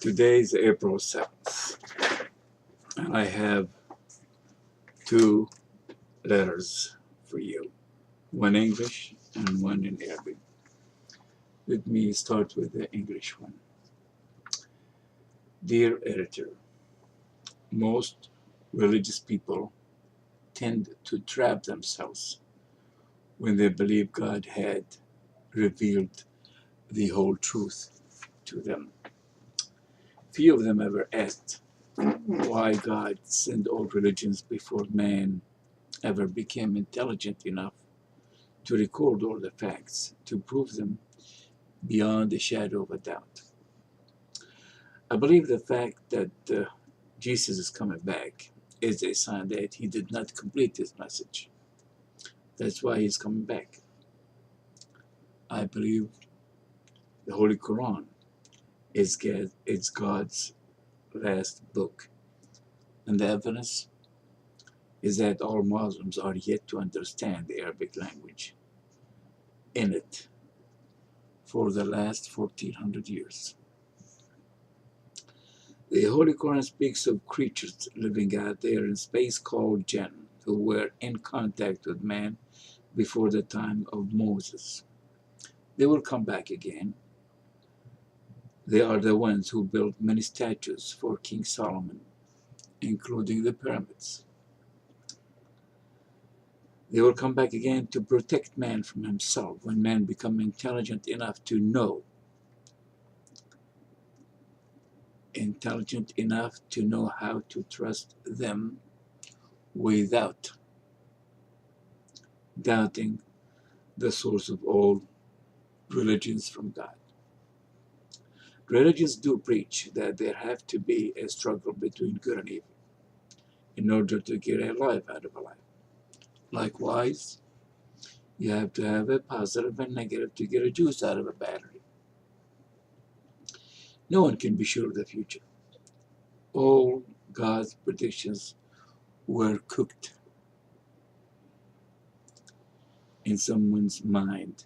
Today is April 7th, and I have two letters for you, one English and one in Arabic. Let me start with the English one. Dear editor, most religious people tend to trap themselves when they believe God had revealed the whole truth to them. Few of them ever asked why God sent all religions before man ever became intelligent enough to record all the facts, to prove them beyond a shadow of a doubt. I believe the fact that Jesus is coming back is a sign that he did not complete his message. That's why he's coming back. I believe the Holy Quran is God's last book. And the evidence is that all Muslims are yet to understand the Arabic language in it for the last 1400 years. The Holy Quran speaks of creatures living out there in space called jinn, who were in contact with man before the time of Moses. They will come back again. They are the ones who built many statues for King Solomon, including the pyramids. They will come back again to protect man from himself when man becomes intelligent enough to know how to trust them without doubting the source of all religions from God. Religions do preach that there have to be a struggle between good and evil in order to get a life out of a life. Likewise, you have to have a positive and negative to get a juice out of a battery. No one can be sure of the future. All God's predictions were cooked in someone's mind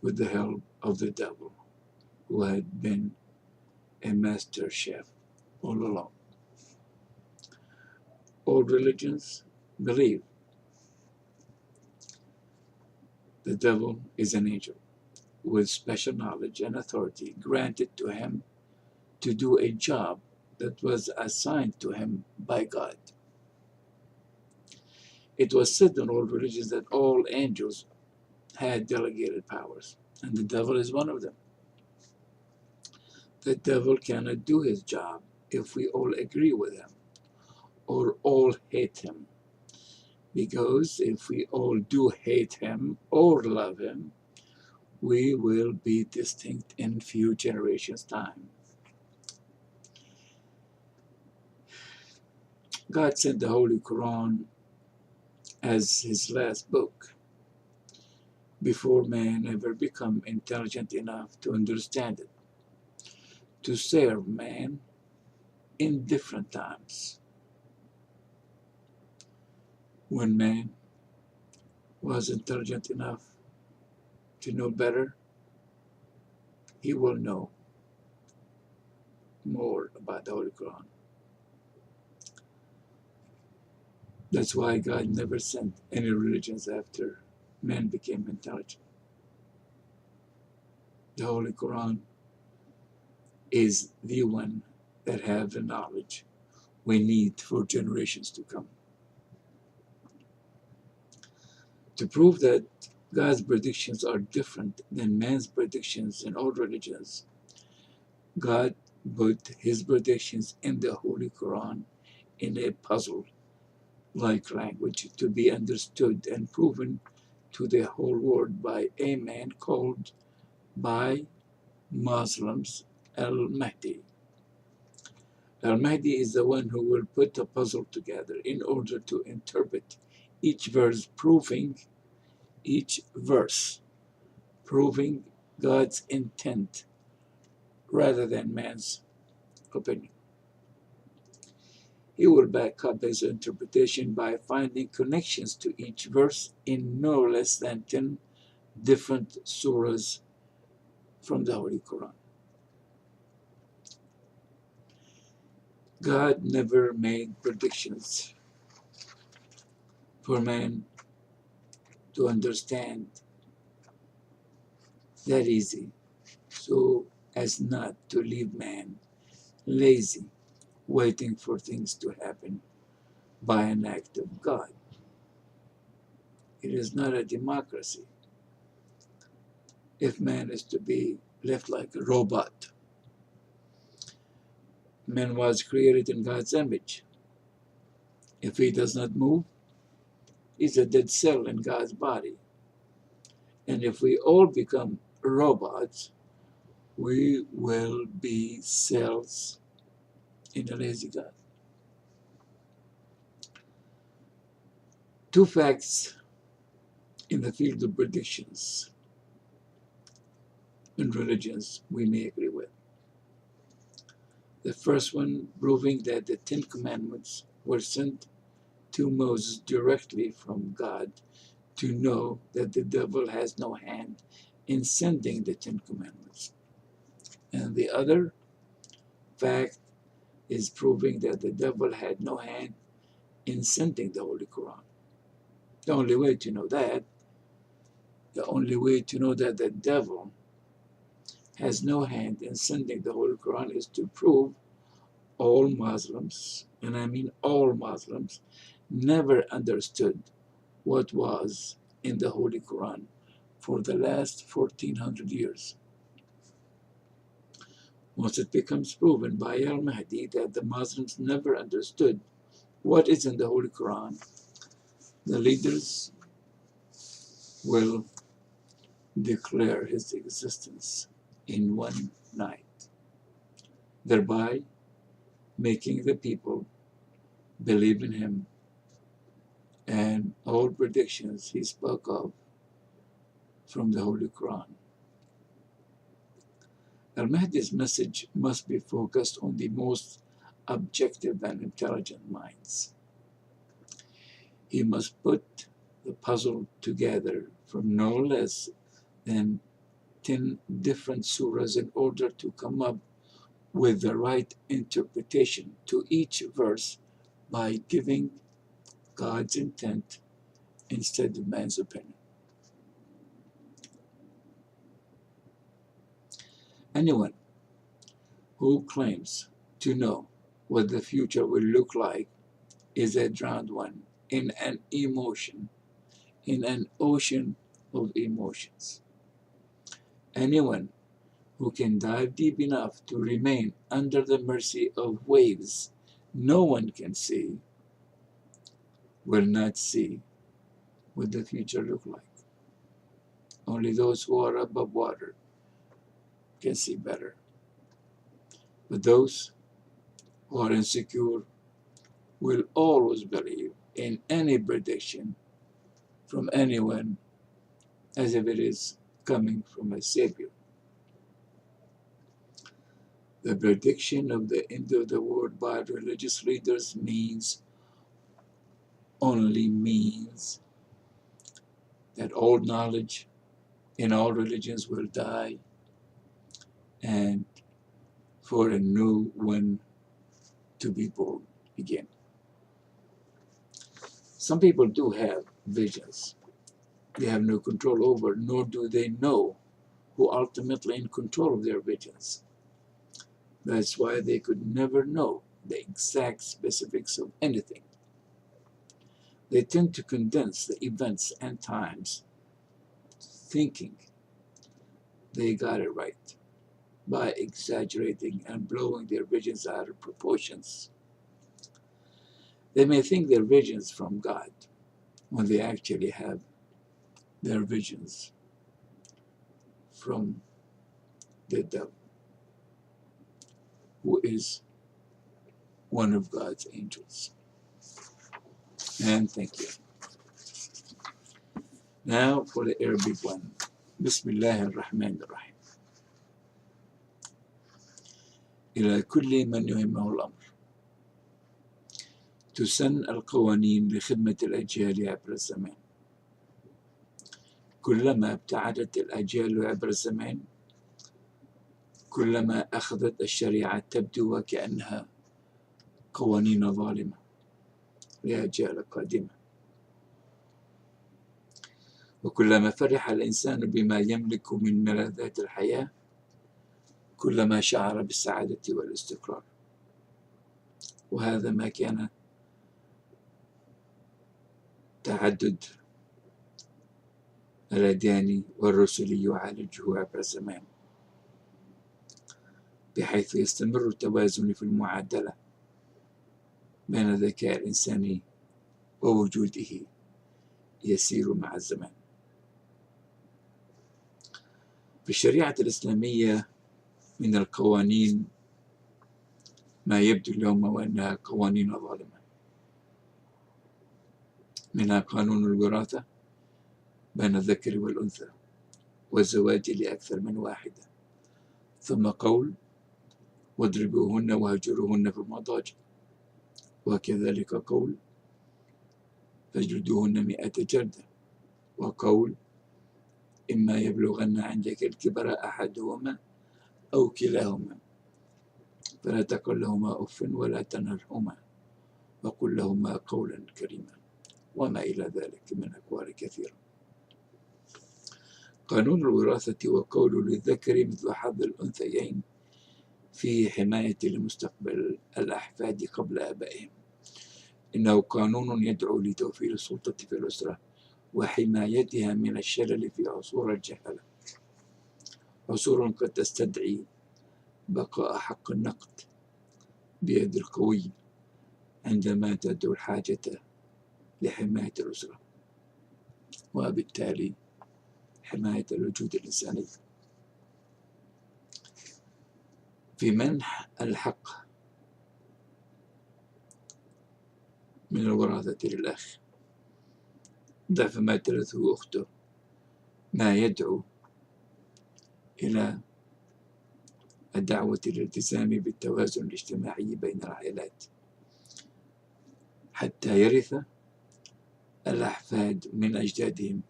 with the help of the devil, who had been a master chef all along. All religions believe the devil is an angel with special knowledge and authority granted to him to do a job that was assigned to him by God. It was said in all religions that all angels had delegated powers, and the devil is one of them. The devil cannot do his job if we all agree with him or all hate him, because if we all do hate him or love him, we will be distinct in few generations' time. God sent the Holy Quran as his last book before man ever become intelligent enough to understand it, to serve man in different times. When man was intelligent enough to know better, he will know more about the Holy Quran. That's why God never sent any religions after man became intelligent. The Holy Quran is the one that have the knowledge we need for generations to come. To prove that God's predictions are different than man's predictions in all religions, God put his predictions in the Holy Quran in a puzzle-like language to be understood and proven to the whole world by a man called by Muslims Al-Mahdi. Al-Mahdi is the one who will put the puzzle together in order to interpret each verse, proving God's intent rather than man's opinion. He will back up his interpretation by finding connections to each verse in no less than 10 different surahs from the Holy Quran. God never made predictions for man to understand that easy, so as not to leave man lazy, waiting for things to happen by an act of God. It is not a democracy if man is to be left like a robot. Man was created in God's image. If he does not move, he's a dead cell in God's body. And if we all become robots, we will be cells in a lazy God. Two facts in the field of predictions in religions we may agree with. The first one proving that the Ten Commandments were sent to Moses directly from God to know that the devil has no hand in sending the Ten Commandments. And the other fact is proving that the devil had no hand in sending the Holy Quran. The only way to know that the devil has no hand in sending the Holy Quran is to prove all Muslims, and I mean all Muslims, never understood what was in the Holy Quran for the last 1400 years. Once it becomes proven by al-Mahdi that the Muslims never understood what is in the Holy Quran, the leaders will declare his existence in one night, thereby making the people believe in him and all predictions he spoke of from the Holy Quran. Al-Mahdi's message must be focused on the most objective and intelligent minds. He must put the puzzle together from no less than 10 different surahs in order to come up with the right interpretation to each verse by giving God's intent instead of man's opinion. Anyone who claims to know what the future will look like is a drowned one in an ocean of emotions. Anyone who can dive deep enough to remain under the mercy of waves no one can see will not see what the future look like. Only those who are above water can see better. But those who are insecure will always believe in any prediction from anyone as if it is coming from a savior. The prediction of the end of the world by religious leaders only means that all knowledge in all religions will die and for a new one to be born again. Some people do have visions they have no control over, nor do they know who ultimately in control of their visions. That's why they could never know the exact specifics of anything. They tend to condense the events and times, thinking they got it right by exaggerating and blowing their visions out of proportions. They may think their visions from God when they actually have their visions from the devil, who is one of God's angels. And thank you. Now for the Arabic one. Bismillah ar-Rahman ar-Rahim. إلى كل من يهمه الأمر. تسن القوانين لخدمة الأجيال عبر الزمان. كلما ابتعدت الأجيال عبر الزمان كلما أخذت الشريعة تبدو وكأنها قوانين ظالمة لأجيال قادمة. وكلما فرح الإنسان بما يملك من ملاذات الحياة كلما شعر بالسعادة والاستقرار. وهذا ما كان تعدد الأديان والرسل يعالجه عبر الزمان، بحيث يستمر التوازن في المعادلة بين الذكاء الإنساني ووجوده يسير مع الزمان. في الشريعة الإسلامية من القوانين ما يبدو اليوم وأنها قوانين ظالمة، منها قانون الوراثة بين الذكر والأنثى والزواج لأكثر من واحدة، ثم قول واضربوهن وهجروهن في المضاجع، وكذلك قول فاجلدوهن 100 جلدة، وقول إما يبلغن عندك الكبر أحدهما أو كلاهما فلا تقل لهما أف ولا تنهرهما وقل لهما قولا كريما، وما إلى ذلك من أقوال كثيرة. قانون الوراثة وقول للذكر مثل حظ الأنثيين فيه حماية لمستقبل الأحفاد قبل آبائهم. إنه قانون يدعو لتوفير السلطة في الأسرة وحمايتها من الشلل في عصور الجهالة، عصور قد تستدعي بقاء حق النقد بيد القوي عندما تدعو الحاجة لحماية الأسرة، وبالتالي حماية الوجود الإنساني. في منح الحق من الوراثة للأخ ضعف ما ترثه أخته، ما يدعو إلى الدعوة للالتزام بالتوازن الاجتماعي بين العائلات حتى يرث الأحفاد من أجدادهم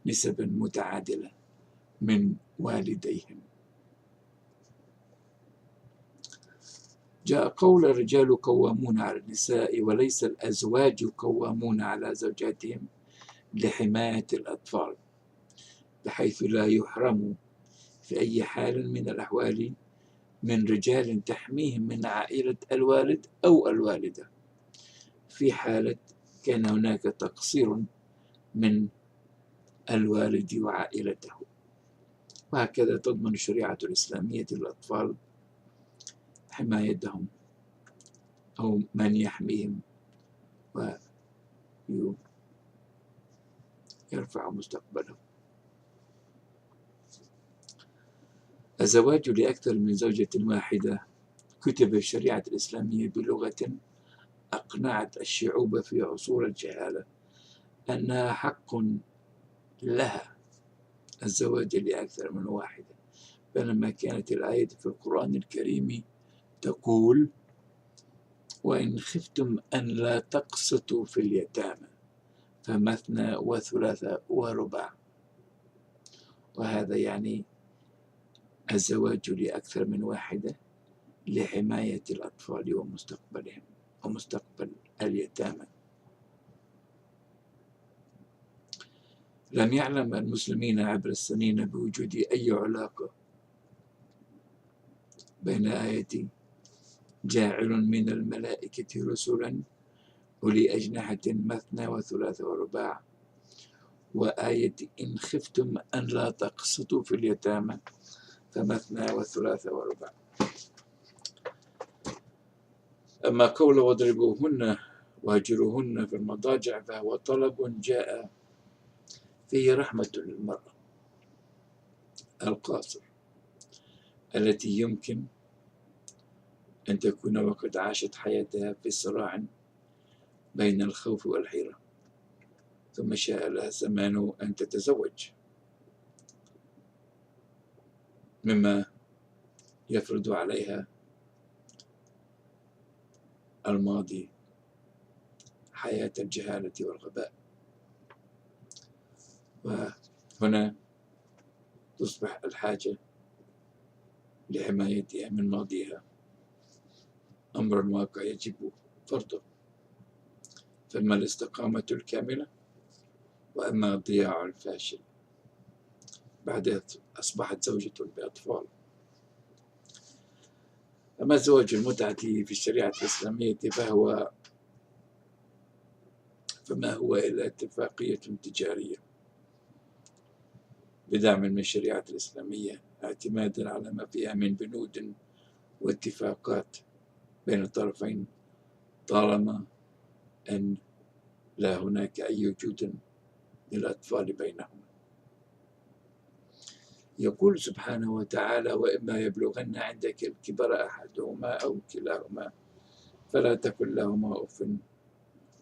نسبا متعادلة من والديهم. جاء قول الرجال قوامون على النساء وليس الأزواج قوامون على زوجاتهم لحماية الأطفال، بحيث لا يحرموا في أي حال من الأحوال من رجال تحميهم من عائلة الوالد أو الوالدة في حالة كان هناك تقصير من الوالد وعائلته. وهكذا تضمن الشريعة الإسلامية للأطفال حمايتهم أو من يحميهم ويرفع مستقبلهم. الزواج لأكثر من زوجة واحدة كتب الشريعة الإسلامية بلغة أقنعت الشعوب في عصور الجهالة أنها حق لها الزواج لأكثر من واحدة، بينما كانت الآية في القرآن الكريم تقول وإن خفتم أن لا تقسطوا في اليتامى فمثنى وثلاث ورباع. وهذا يعني الزواج لأكثر من واحدة لحماية الأطفال ومستقبلهم ومستقبل اليتامى. لم يعلم المسلمين عبر السنين بوجود أي علاقة بين آية جاعل من الملائكة رسلا أولي أجنحة مثنى وثلاث ورباع وآية إن خفتم أن لا تقسطوا في اليتامى فمثنى وثلاث ورباع. أما قول واضربوهن واهجروهن في المضاجع فهو طلب جاء فيه رحمة للمرأة القاصر التي يمكن أن تكون وقد عاشت حياتها في صراع بين الخوف والحيرة، ثم شاء لها الزمان أن تتزوج، مما يفرض عليها الماضي حياة الجهالة والغباء. وهنا تصبح الحاجة لحمايتها من ماضيها أمر واقع يجب فرضه، فإما الاستقامة الكاملة وإما الضياع الفاشل. بعدها أصبحت زوجة بأطفال. أما زواج المتعة في الشريعة الإسلامية فما هو إلا اتفاقية تجارية بدعم من الشريعة الإسلامية، اعتمادا على ما فيها من بنود واتفاقات بين الطرفين، طالما أن لا هناك أي وجود للأطفال بينهم. يقول سبحانه وتعالى: وإما يبلغن عندك الكبر أحدهما أو كلاهما فلا تقل لهما أف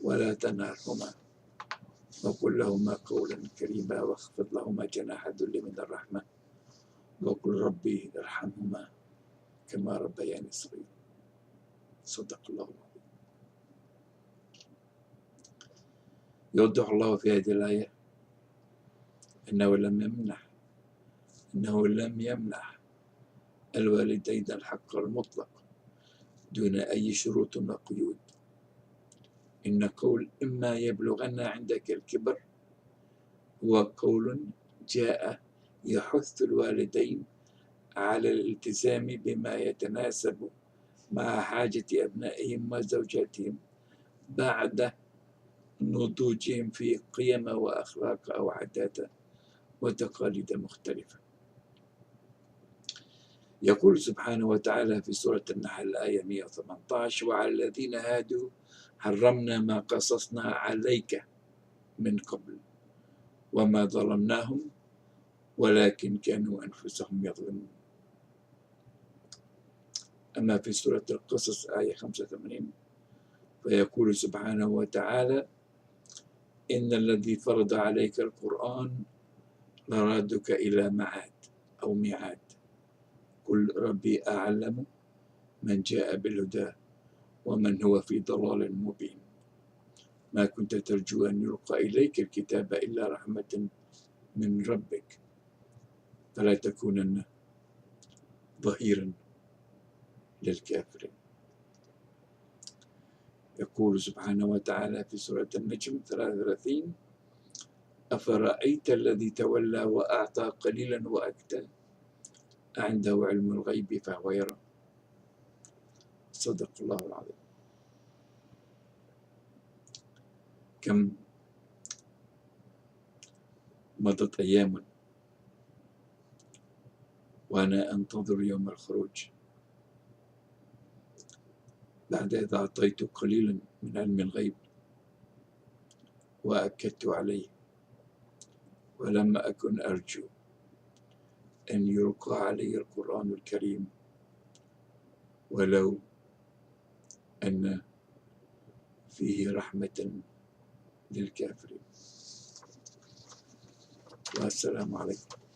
ولا تنهرهما وقل لهما قولا كريما واخفض لهما جناح الذل من الرحمة وقل ربي ارحمهما كما ربياني صغيرا. صدق الله العظيم. يوضح الله في هذه الآية أنه لم يمنح الوالدين الحق المطلق دون أي شروط وقيود. إن قول إما يبلغن عندك الكبر هو قول جاء يحث الوالدين على الالتزام بما يتناسب مع حاجة أبنائهم وزوجاتهم بعد نضوجهم في قيم وأخلاق أو عادات وتقاليد مختلفة. يقول سبحانه وتعالى في سورة النحل آية 118: وعلى الذين هادوا حرمنا ما قصصنا عليك من قبل وما ظلمناهم ولكن كانوا أنفسهم يظلمون. أما في سورة القصص آية 85 فيقول سبحانه وتعالى: إن الذي فرض عليك القرآن لرادك إلى معاد أو ميعاد قل ربي أعلم من جاء بالهدى ومن هو في ضلال مبين ما كنت ترجو أن يلقى إليك الكتاب إلا رحمة من ربك فلا تكونن ظهيرا للكافرين. يقول سبحانه وتعالى في سورة النجم 33: أفرأيت الذي تولى وأعطى قليلا وأكدى أعنده علم الغيب فهو يرى. صدق الله العظيم. كم مضت أيام وأنا أنتظر يوم الخروج بعد إذا أعطيت قليلا من علم الغيب وأكدت عليه ولم أكن أرجو أن يلقى علي القرآن الكريم ولو أن فيه رحمة للكافرين. والسلام عليكم.